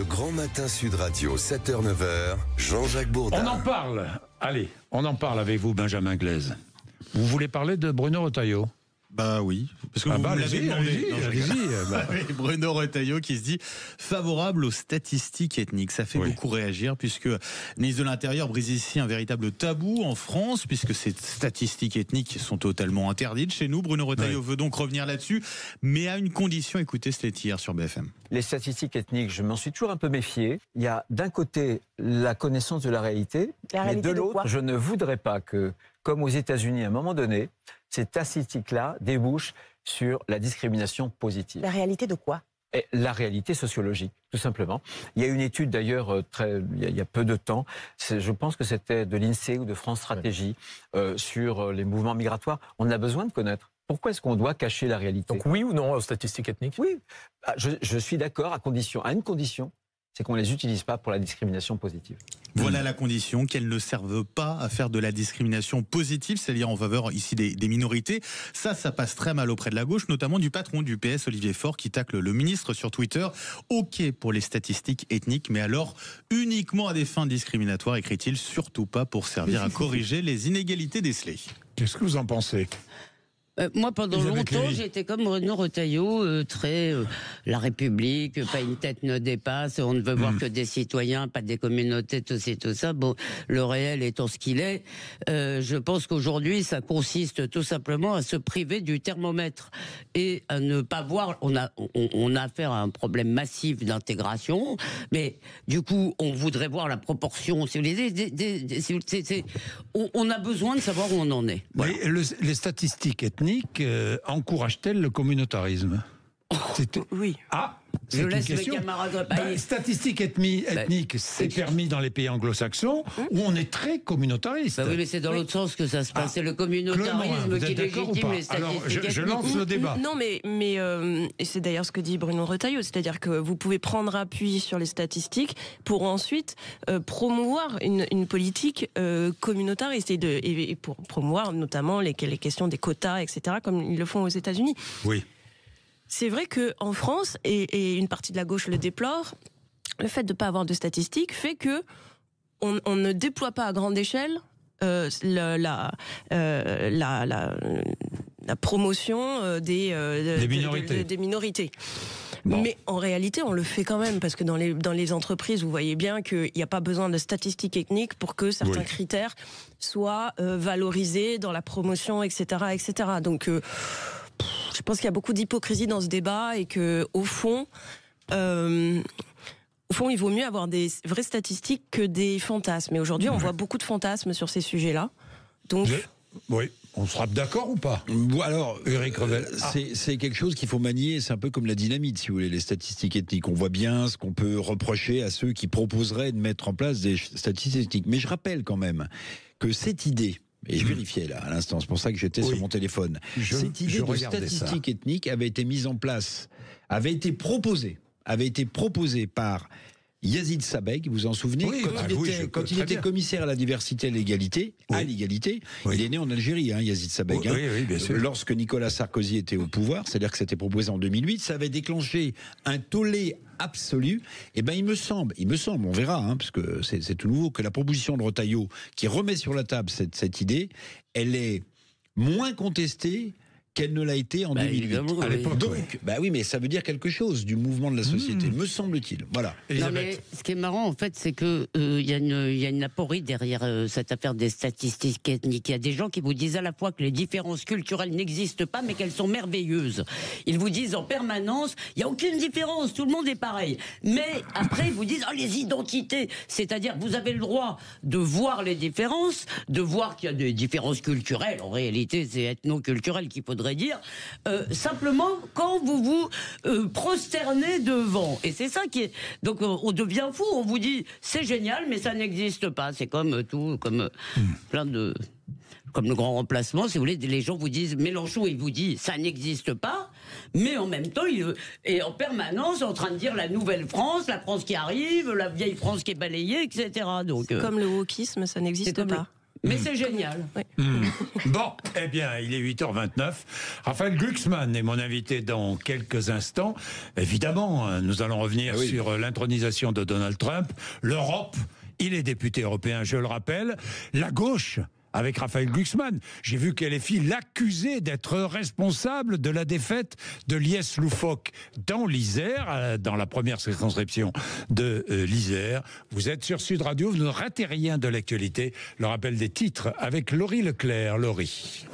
Grand Matin Sud Radio, 7h-9h, Jean-Jacques Bourdin. On en parle. Allez, on en parle avec vous, Benjamin Glaise. Vous voulez parler de Bruno Retailleau ? Bah oui, parce que vous l'avez demandé. allez-y. Bruno Retailleau qui se dit favorable aux statistiques ethniques. Ça fait beaucoup réagir puisque le ministre de l'Intérieur brise ici un véritable tabou en France puisque ces statistiques ethniques sont totalement interdites chez nous. Bruno Retailleau veut donc revenir là-dessus, mais à une condition. Écoutez, c'était hier sur BFM. Les statistiques ethniques, je m'en suis toujours un peu méfié. Il y a d'un côté la connaissance de la réalité, mais de l'autre, je ne voudrais pas que, comme aux États-Unis à un moment donné, ces statistiques-là débouchent sur la discrimination positive. La réalité de quoi ? Et la réalité sociologique, tout simplement. Il y a une étude d'ailleurs, il y a peu de temps, je pense que c'était de l'INSEE ou de France Stratégie, sur les mouvements migratoires. On a besoin de connaître. Pourquoi est-ce qu'on doit cacher la réalité ? Donc oui ou non aux statistiques ethniques ? Oui, je suis d'accord à une condition, c'est qu'on ne les utilise pas pour la discrimination positive. Voilà la condition, qu'elles ne servent pas à faire de la discrimination positive, c'est-à-dire en faveur ici des minorités. Ça passe très mal auprès de la gauche, notamment du patron du PS, Olivier Faure, qui tacle le ministre sur Twitter. OK pour les statistiques ethniques, mais alors uniquement à des fins discriminatoires, écrit-il, surtout pas pour servir à corriger les inégalités décelées. Qu'est-ce que vous en pensez ? Moi, pendant longtemps, j'étais comme Bruno Retailleau, très la République, pas une tête ne dépasse, on ne veut voir que des citoyens, pas des communautés, tout ça. Bon, le réel étant ce qu'il est, je pense qu'aujourd'hui, ça consiste tout simplement à se priver du thermomètre et à ne pas voir. On a affaire à un problème massif d'intégration, mais du coup, on voudrait voir la proportion. On a besoin de savoir où on en est. Voilà. Mais les statistiques ethniques encouragent-elles le communautarisme ? Oui. C'est je une laisse question. mes camarades reparler. Statistiques ethniques, c'est permis dans les pays anglo-saxons où on est très communautariste. Oui, mais c'est dans l'autre sens que ça se passe. C'est le communautarisme qui légitime les statistiques. Alors, je lance le débat. Non, mais et c'est d'ailleurs ce que dit Bruno Retailleau, c'est-à-dire que vous pouvez prendre appui sur les statistiques pour ensuite promouvoir une politique communautariste et pour promouvoir notamment les questions des quotas, etc., comme ils le font aux États-Unis. Oui. C'est vrai qu'en France, et une partie de la gauche le déplore, le fait de ne pas avoir de statistiques fait que on ne déploie pas à grande échelle la promotion des minorités. Bon. Mais en réalité, on le fait quand même, parce que dans les entreprises, vous voyez bien qu'il n'y a pas besoin de statistiques ethniques pour que certains critères soient valorisés dans la promotion, etc., etc. Donc, je pense qu'il y a beaucoup d'hypocrisie dans ce débat et que, au fond, il vaut mieux avoir des vraies statistiques que des fantasmes. Et aujourd'hui, on voit beaucoup de fantasmes sur ces sujets-là. Donc, oui, on sera d'accord ou pas ? Alors, Éric Revel, c'est quelque chose qu'il faut manier. C'est un peu comme la dynamite, si vous voulez, les statistiques ethniques. On voit bien ce qu'on peut reprocher à ceux qui proposeraient de mettre en place des statistiques ethniques. Mais je rappelle quand même que cette idée, et je vérifiais là à l'instant, c'est pour ça que j'étais sur mon téléphone. Cette idée de statistique ethnique avait été mise en place, avait été proposée par Yazid Sabeg, vous vous en souvenez, quand il était commissaire à la diversité et à l'égalité, il est né en Algérie, Yazid Sabeg. Oui, bien sûr. Lorsque Nicolas Sarkozy était au pouvoir, c'est-à-dire que c'était proposé en 2008, ça avait déclenché un tollé absolu. Et il me semble, on verra, parce que c'est tout nouveau, que la proposition de Retailleau qui remet sur la table cette idée, elle est moins contestée qu'elle ne l'a été en 2008. À l'époque, donc, oui, mais ça veut dire quelque chose du mouvement de la société, me semble-t-il. Voilà. Non, mais ce qui est marrant, en fait, c'est que il y a une aporie derrière cette affaire des statistiques ethniques. Il y a des gens qui vous disent à la fois que les différences culturelles n'existent pas, mais qu'elles sont merveilleuses. Ils vous disent en permanence, il n'y a aucune différence, tout le monde est pareil. Mais après, ils vous disent, les identités. C'est-à-dire, vous avez le droit de voir les différences, de voir qu'il y a des différences culturelles. En réalité, c'est ethno-culturel qu'il faudrait dire, simplement quand vous vous prosternez devant. Et c'est ça qui est... Donc on devient fou, on vous dit c'est génial, mais ça n'existe pas. C'est comme tout, comme plein de... Comme le grand remplacement, si vous voulez, les gens vous disent, Mélenchon, il vous dit, ça n'existe pas, mais en même temps, il est en permanence en train de dire la nouvelle France, la France qui arrive, la vieille France qui est balayée, etc. Donc, comme le wokisme, ça n'existe pas. Mais c'est génial. Oui. Bon, eh bien, il est 8h29. Raphaël Glucksmann est mon invité dans quelques instants. Évidemment, nous allons revenir sur l'intronisation de Donald Trump. L'Europe, il est député européen, je le rappelle. La gauche, avec Raphaël Glucksmann. J'ai vu qu'LFI l'accusait d'être responsable de la défaite de Lies Loufoque dans l'Isère, dans la première circonscription de l'Isère. Vous êtes sur Sud Radio, vous ne ratez rien de l'actualité. Le rappel des titres avec Laurie Leclerc. Laurie.